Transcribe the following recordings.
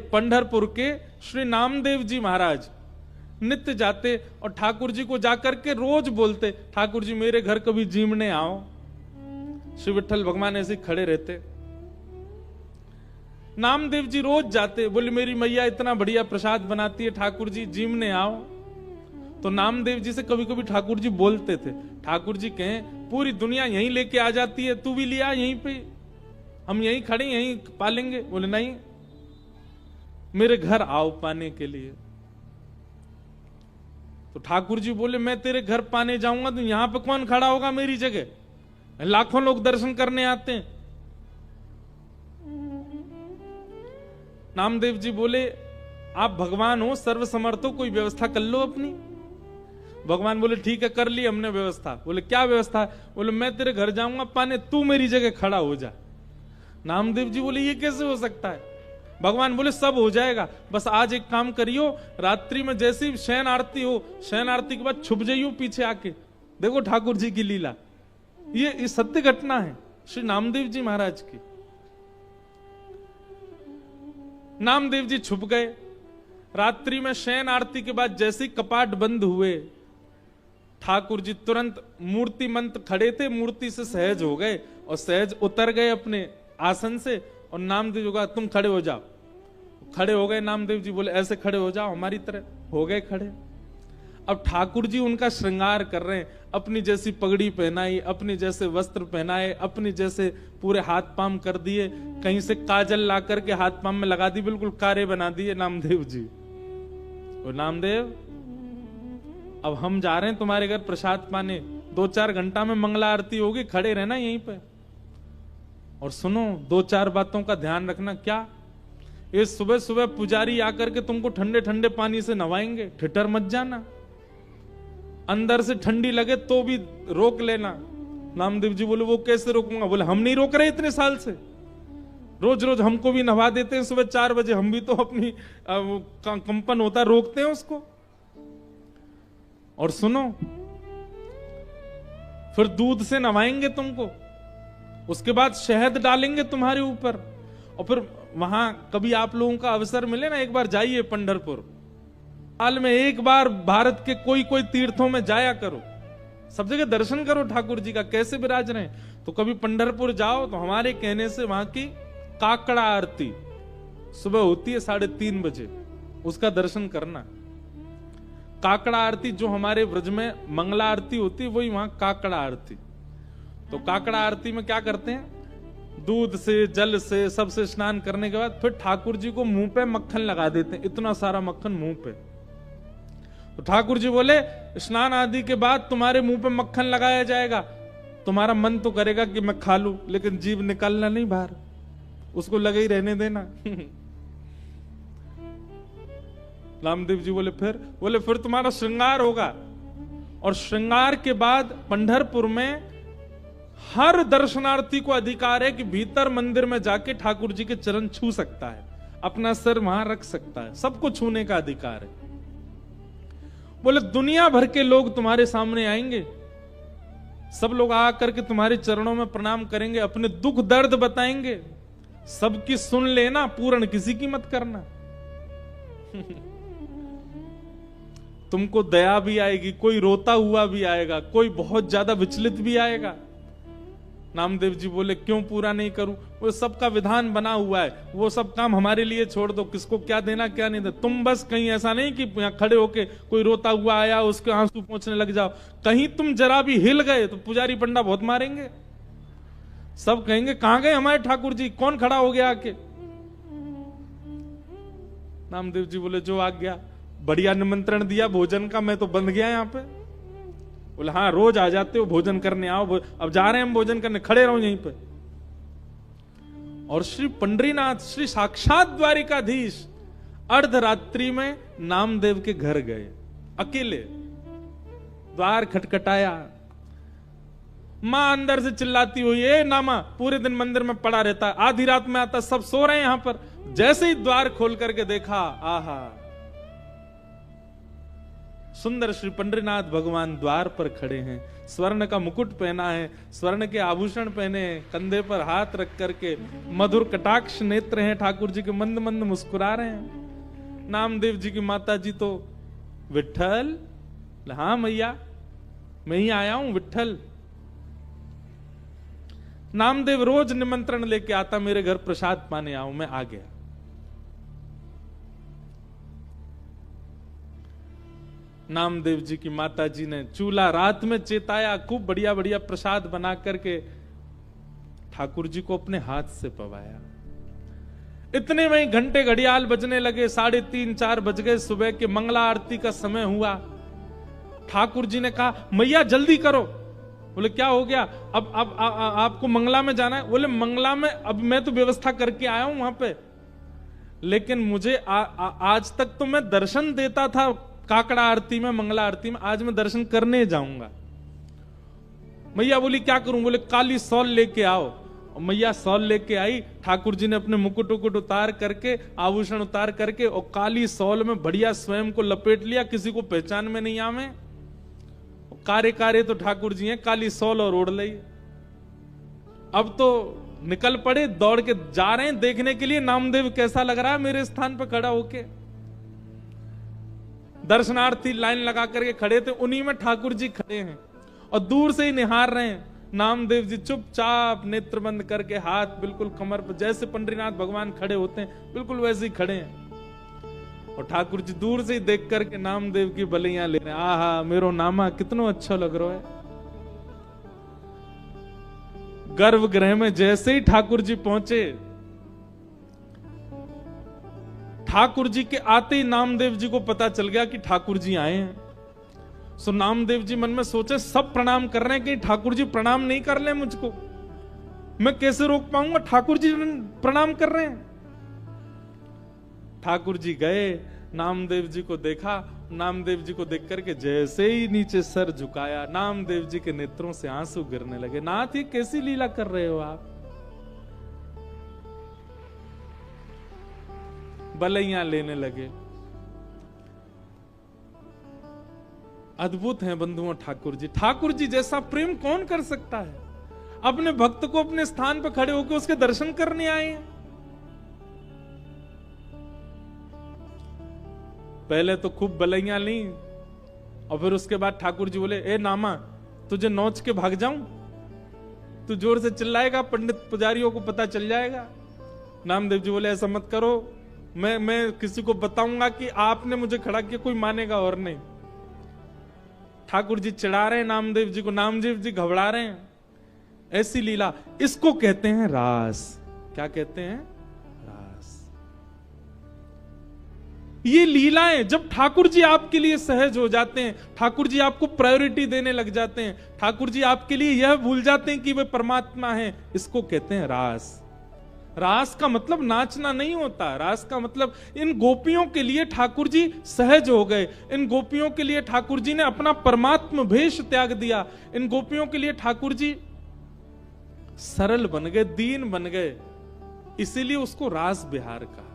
पंढरपुर के श्री नामदेव जी महाराज नित्य जाते और ठाकुर जी को जाकर के रोज बोलते, ठाकुर जी मेरे घर कभी जीमने आओ। श्री विठ्ठल भगवान ऐसे खड़े रहते। नामदेव जी रोज जाते, बोले मेरी मैया इतना बढ़िया प्रसाद बनाती है, ठाकुर जी जीमने आओ। तो नामदेव जी से कभी कभी ठाकुर जी बोलते थे, ठाकुर जी कहें पूरी दुनिया यहीं लेके आ जाती है, तू भी लिया यहीं पे, हम यहीं खड़े यहीं पालेंगे। बोले नहीं, मेरे घर आओ पाने के लिए। तो ठाकुर जी बोले मैं तेरे घर पाने जाऊंगा तो यहां पे कौन खड़ा होगा मेरी जगह, लाखों लोग दर्शन करने आते हैं। नामदेव जी बोले आप भगवान हो, सर्वसमर्थ हो, कोई व्यवस्था कर लो अपनी। भगवान बोले ठीक है कर ली हमने व्यवस्था। बोले क्या व्यवस्था है? बोले मैं तेरे घर जाऊंगा पाने, तू मेरी जगह खड़ा हो जा। नामदेव जी बोले ये कैसे हो सकता है? भगवान बोले सब हो जाएगा, बस आज एक काम करियो, रात्रि में जैसी शयन आरती हो, शयन आरती के बाद छुप जाइयो पीछे आके, देखो ठाकुर जी की लीला। ये सत्य घटना है श्री नामदेव जी महाराज की। नामदेव जी छुप गए। रात्रि में शयन आरती के बाद जैसे ही कपाट बंद हुए, ठाकुर जी तुरंत मूर्ति मंत्र खड़े थे, मूर्ति से सहज हो गए और सहज उतर गए अपने आसन से। और नामदेव जी कहा तुम खड़े हो जाओ। खड़े हो गए। नामदेव जी बोले ऐसे खड़े हो जाओ हमारी तरह। हो गए खड़े। अब ठाकुर जी उनका श्रृंगार कर रहे हैं, अपनी जैसी पगड़ी पहनाई, अपनी जैसे वस्त्र पहनाए, अपनी जैसे पूरे हाथ पाम कर दिए, कहीं से काजल ला करके हाथ पाम में लगा दी, बिल्कुल कारे बना दिए नामदेव जी। और नामदेव अब हम जा रहे हैं तुम्हारे घर प्रसाद पाने, 2-4 घंटा में मंगला आरती होगी, खड़े रहना यहीं पे। और सुनो 2-4 बातों का ध्यान रखना। क्या? ये सुबह सुबह पुजारी आकर के तुमको ठंडे ठंडे पानी से नवाएंगे, ठिठर मत जाना। अंदर से ठंडी लगे तो भी रोक लेना। नामदेव जी बोले वो कैसे रोकूंगा? बोले हम नहीं रोक रहे इतने साल से, रोज रोज हमको भी नवा देते हैं सुबह 4 बजे, हम भी तो अपनी कंपन होता रोकते हैं उसको। और सुनो फिर दूध से नवाएंगे तुमको, उसके बाद शहद डालेंगे तुम्हारे ऊपर। और फिर वहां कभी आप लोगों का अवसर मिले ना, एक बार जाइए पंढरपुर, साल में एक बार भारत के कोई कोई तीर्थों में जाया करो, सब जगह दर्शन करो ठाकुर जी का कैसे विराज रहे हैं। तो कभी पंढरपुर जाओ तो हमारे कहने से वहां की काकड़ा आरती सुबह होती है 3:30 बजे, उसका दर्शन करना। काकड़ा आरती जो हमारे व्रज में मंगला आरती होती है, वही वहां काकड़ा आरती। तो काकड़ा आरती में क्या करते हैं, दूध से जल से सबसे स्नान करने के बाद फिर ठाकुर जी को मुंह पे मक्खन लगा देते हैं, इतना सारा मक्खन मुंह पे। तो ठाकुर जी बोले स्नान आदि के बाद तुम्हारे मुंह पे मक्खन लगाया जाएगा, तुम्हारा मन तो करेगा कि मैं खा लूं, लेकिन जीभ निकालना नहीं बाहर, उसको लगे ही रहने देना। रामदेव जी बोले फिर तुम्हारा श्रृंगार होगा। और श्रृंगार के बाद पंढरपुर में हर दर्शनार्थी को अधिकार है कि भीतर मंदिर में जाके ठाकुर जी के चरण छू सकता है, अपना सिर वहां रख सकता है, सबको छूने का अधिकार है। बोले दुनिया भर के लोग तुम्हारे सामने आएंगे, सब लोग आकर के तुम्हारे चरणों में प्रणाम करेंगे, अपने दुख दर्द बताएंगे, सबकी सुन लेना, पूर्ण किसी की मत करना। तुमको दया भी आएगी, कोई रोता हुआ भी आएगा, कोई बहुत ज्यादा विचलित भी आएगा। नामदेव जी बोले क्यों पूरा नहीं करूं? वो सबका विधान बना हुआ है, वो सब काम हमारे लिए छोड़ दो, किसको क्या देना क्या नहीं देना। तुम बस कहीं ऐसा नहीं कि यहाँ खड़े होके कोई रोता हुआ आया उसके आंसू पोंछने लग जाओ, कहीं तुम जरा भी हिल गए तो पुजारी पंडा बहुत मारेंगे, सब कहेंगे कहां गए हमारे ठाकुर जी, कौन खड़ा हो गया आके। नामदेव जी बोले जो आ गया, बढ़िया निमंत्रण दिया भोजन का, मैं तो बंध गया यहाँ पे। बोले हाँ रोज आ जाते हो भोजन करने, आओ अब जा रहे हैं हम भोजन करने, खड़े रहो यहीं पे। और श्री पंडरीनाथ, श्री साक्षात द्वारिकाधीश अर्धरात्रि में नामदेव के घर गए, अकेले। द्वार खटखटाया, मां अंदर से चिल्लाती हुई ए नामा पूरे दिन मंदिर में पड़ा रहता, आधी रात में आता, सब सो रहे हैं यहां पर। जैसे ही द्वार खोल करके देखा, आहा सुंदर श्री पंडरीनाथ भगवान द्वार पर खड़े हैं, स्वर्ण का मुकुट पहना है, स्वर्ण के आभूषण पहने हैं, कंधे पर हाथ रख करके मधुर कटाक्ष नेत्र हैं ठाकुर जी के, मंद मंद मुस्कुरा रहे हैं। नामदेव जी की माता जी तो विट्ठल, हाँ मैया मैं ही आया हूं विट्ठल। नामदेव रोज निमंत्रण लेके आता, मेरे घर प्रसाद पाने आओ, मैं आ गया। नामदेव जी की माता जी ने चूल्हा रात में चेताया, खूब बढ़िया बढ़िया प्रसाद बना करके ठाकुर जी को अपने हाथ से पवाया। इतने में घंटे घड़ियाल बजने लगे, 3:30-4 बज गए, सुबह के मंगला आरती का समय हुआ। ठाकुर जी ने कहा मैया जल्दी करो। बोले क्या हो गया? अब आपको मंगला में जाना है? बोले मंगला में अब मैं तो व्यवस्था करके आया हूं वहां पे, लेकिन मुझे आज तक तो मैं दर्शन देता था काकड़ा आरती में, मंगला आरती में, आज मैं दर्शन करने जाऊंगा। मैया बोली क्या करूं? बोले काली सॉल लेके आओ। और मैया सॉल लेके आई। ठाकुर जी ने अपने मुकुट उकुट उतार करके, आभूषण उतार करके, और काली सॉल में बढ़िया स्वयं को लपेट लिया, किसी को पहचान में नहीं आवे। कारे कारे तो ठाकुर जी हैं, काली सॉल और ओढ़ ली। अब तो निकल पड़े, दौड़ के जा रहे हैं देखने के लिए नामदेव कैसा लग रहा है मेरे स्थान पर खड़ा होके। दर्शनार्थी लाइन लगा करके खड़े थे, उन्हीं में ठाकुर जी खड़े हैं और दूर से ही निहार रहे हैं। नामदेव जी चुपचाप नेत्र बंद करके, हाथ बिल्कुल कमर पर, जैसे पंडरीनाथ भगवान खड़े होते हैं बिल्कुल वैसे ही खड़े हैं। और ठाकुर जी दूर से ही देख करके नामदेव की बलियां ले रहे हैं। आहा मेरो नामा कितना अच्छा लग रहा है। गर्भगृह में जैसे ही ठाकुर जी पहुंचे, ठाकुर जी के आते ही नामदेव जी को पता चल गया कि ठाकुर जी आए हैं। सो नामदेव जी मन में सोचे सब प्रणाम कर रहे हैं, कि ठाकुर जी प्रणाम नहीं कर ले मुझको, मैं कैसे रोक पाऊंगा? ठाकुर जी प्रणाम कर रहे हैं। ठाकुर जी गए, नामदेव जी को देखा, नामदेव जी को देख करके जैसे ही नीचे सर झुकाया, नामदेव जी के नेत्रों से आंसू गिरने लगे। नाथ ये कैसी लीला कर रहे हो आप? बलैया लेने लगे। अद्भुत हैं बंधुओं ठाकुर जी। ठाकुर जी जैसा प्रेम कौन कर सकता है? अपने भक्त को अपने स्थान पर खड़े होकर उसके दर्शन करने आए हैं। पहले तो खूब बलैया ली, और फिर उसके बाद ठाकुर जी बोले ए नामा तुझे नोच के भाग जाऊं? तू जोर से चिल्लाएगा, पंडित पुजारियों को पता चल जाएगा। नामदेव जी बोले ऐसा मत करो, मैं किसी को बताऊंगा कि आपने मुझे खड़ा किया, कोई मानेगा और नहीं। ठाकुर जी चिढ़ा रहे हैं नामदेव जी को, नामदेव जी घबरा रहे हैं। ऐसी लीला, इसको कहते हैं रास। क्या कहते हैं? रास। ये लीलाएं जब ठाकुर जी आपके लिए सहज हो जाते हैं, ठाकुर जी आपको प्रायोरिटी देने लग जाते हैं, ठाकुर जी आपके लिए यह भूल जाते हैं कि वे परमात्मा हैं, इसको कहते हैं रास। रास का मतलब नाचना नहीं होता। रास का मतलब इन गोपियों के लिए ठाकुर जी सहज हो गए। इन गोपियों के लिए ठाकुर जी ने अपना परमात्म भेष त्याग दिया। इन गोपियों के लिए ठाकुर जी सरल बन गए, दीन बन गए, इसीलिए उसको रास बिहार कहा।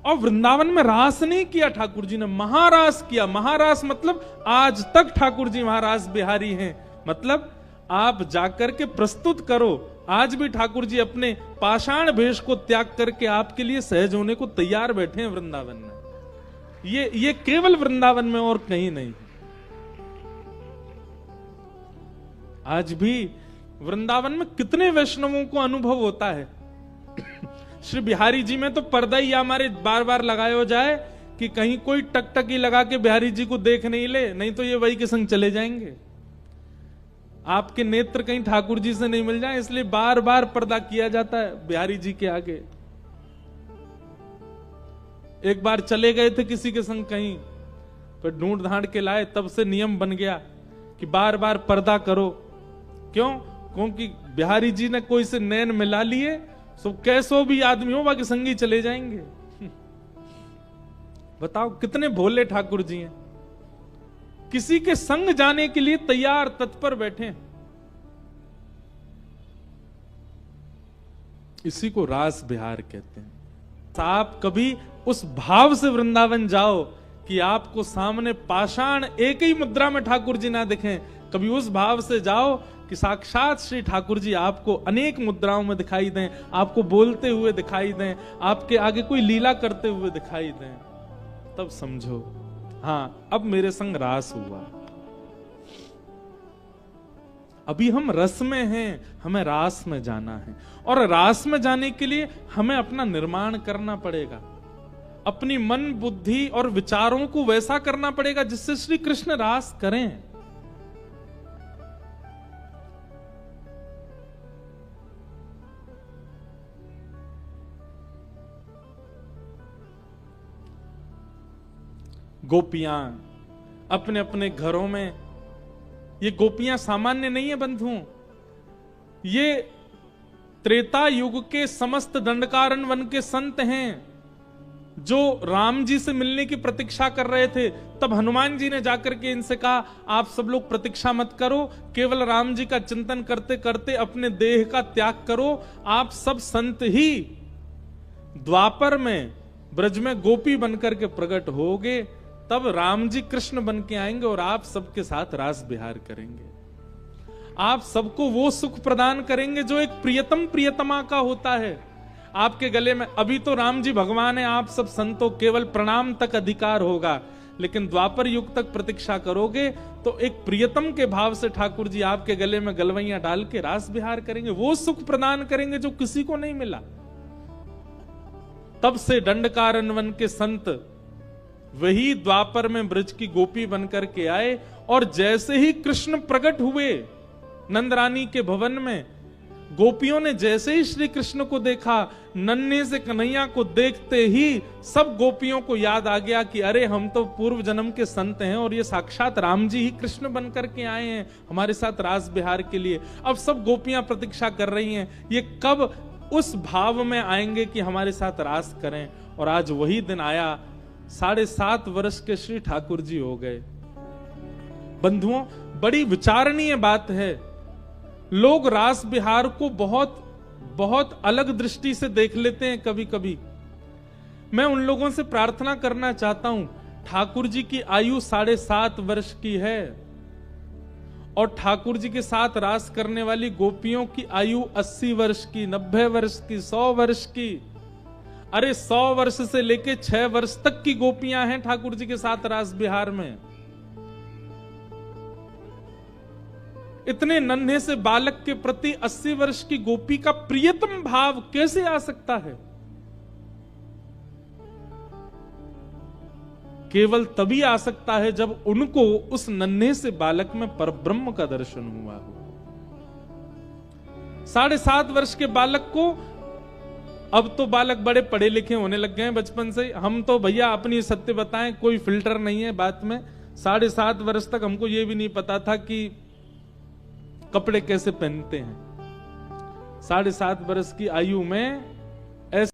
और वृंदावन में रास नहीं किया ठाकुर जी ने, महारास किया। महारास मतलब आज तक ठाकुर जी महारास बिहारी हैं। मतलब आप जाकर के प्रस्तुत करो, आज भी ठाकुर जी अपने पाषाण भेष को त्याग करके आपके लिए सहज होने को तैयार बैठे हैं वृंदावन में। ये केवल वृंदावन में और कहीं नहीं। आज भी वृंदावन में कितने वैष्णवों को अनुभव होता है। श्री बिहारी जी में तो पर्दा ही हमारे बार बार लगाया हो जाए कि कहीं कोई टकटकी लगा के बिहारी जी को देख नहीं ले, नहीं तो ये वही के संग चले जाएंगे। आपके नेत्र कहीं ठाकुर जी से नहीं मिल जाए, इसलिए बार बार पर्दा किया जाता है बिहारी जी के आगे। एक बार चले गए थे किसी के संग कहीं, फिर ढूंढ ढांड के लाए, तब से नियम बन गया कि बार बार पर्दा करो। क्यों? क्योंकि बिहारी जी ने कोई से नैन मिला लिए, सो कैसो भी आदमी हो बाकी संगी चले जाएंगे। बताओ कितने भोले ठाकुर जी हैं, किसी के संग जाने के लिए तैयार तत्पर बैठे। इसी को रास बिहार कहते हैं। आप कभी उस भाव से वृंदावन जाओ कि आपको सामने पाषाण एक ही मुद्रा में ठाकुर जी ना दिखें, कभी उस भाव से जाओ कि साक्षात श्री ठाकुर जी आपको अनेक मुद्राओं में दिखाई दें, आपको बोलते हुए दिखाई दें, आपके आगे कोई लीला करते हुए दिखाई दें, तब समझो हाँ अब मेरे संग रास हुआ। अभी हम रस में हैं, हमें रास में जाना है, और रास में जाने के लिए हमें अपना निर्माण करना पड़ेगा, अपनी मन बुद्धि और विचारों को वैसा करना पड़ेगा जिससे श्री कृष्ण रास करें। गोपियां अपने अपने घरों में, ये गोपियां सामान्य नहीं है बंधुओं, ये त्रेता युग के समस्त दंडकारण्य वन के संत हैं जो राम जी से मिलने की प्रतीक्षा कर रहे थे। तब हनुमान जी ने जाकर के इनसे कहा आप सब लोग प्रतीक्षा मत करो, केवल राम जी का चिंतन करते करते अपने देह का त्याग करो, आप सब संत ही द्वापर में ब्रज में गोपी बनकर के प्रकट होगे, तब राम जी कृष्ण बन के आएंगे और आप सबके साथ रास विहार करेंगे, आप सबको वो सुख प्रदान करेंगे जो एक प्रियतम प्रियतमा का होता है आपके गले में। अभी तो राम जी भगवान है, आप सब संतों केवल प्रणाम तक अधिकार होगा, लेकिन द्वापर युग तक प्रतीक्षा करोगे तो एक प्रियतम के भाव से ठाकुर जी आपके गले में गलवैया डाल के रास विहार करेंगे, वो सुख प्रदान करेंगे जो किसी को नहीं मिला। तब से दंडकारण्य वन के संत वही द्वापर में ब्रज की गोपी बनकर के आए, और जैसे ही कृष्ण प्रकट हुए नंदरानी के भवन में, गोपियों ने जैसे ही श्री कृष्ण को देखा, नन्हे से कन्हैया को देखते ही सब गोपियों को याद आ गया कि अरे हम तो पूर्व जन्म के संत हैं और ये साक्षात राम जी ही कृष्ण बन करके आए हैं हमारे साथ रास विहार के लिए। अब सब गोपियां प्रतीक्षा कर रही हैं ये कब उस भाव में आएंगे कि हमारे साथ रास करें, और आज वही दिन आया। 7.5 वर्ष के श्री ठाकुर जी हो गए। बंधुओं, बड़ी विचारणीय बात है, लोग रास विहार को बहुत बहुत अलग दृष्टि से देख लेते हैं कभी कभी। मैं उन लोगों से प्रार्थना करना चाहता हूं, ठाकुर जी की आयु 7.5 वर्ष की है और ठाकुर जी के साथ रास करने वाली गोपियों की आयु 80 वर्ष की, 90 वर्ष की, 100 वर्ष की। अरे 100 वर्ष से लेके 6 वर्ष तक की गोपियां हैं ठाकुर जी के साथ रास विहार में। इतने नन्हे से बालक के प्रति 80 वर्ष की गोपी का प्रियतम भाव कैसे आ सकता है? केवल तभी आ सकता है जब उनको उस नन्हे से बालक में परब्रह्म का दर्शन हुआ हो। 7.5 वर्ष के बालक को, अब तो बालक बड़े पढ़े लिखे होने लग गए हैं बचपन से, हम तो भैया अपनी सत्य बताएं, कोई फिल्टर नहीं है बात में। 7.5 वर्ष तक हमको यह भी नहीं पता था कि कपड़े कैसे पहनते हैं। 7.5 वर्ष की आयु में ऐसे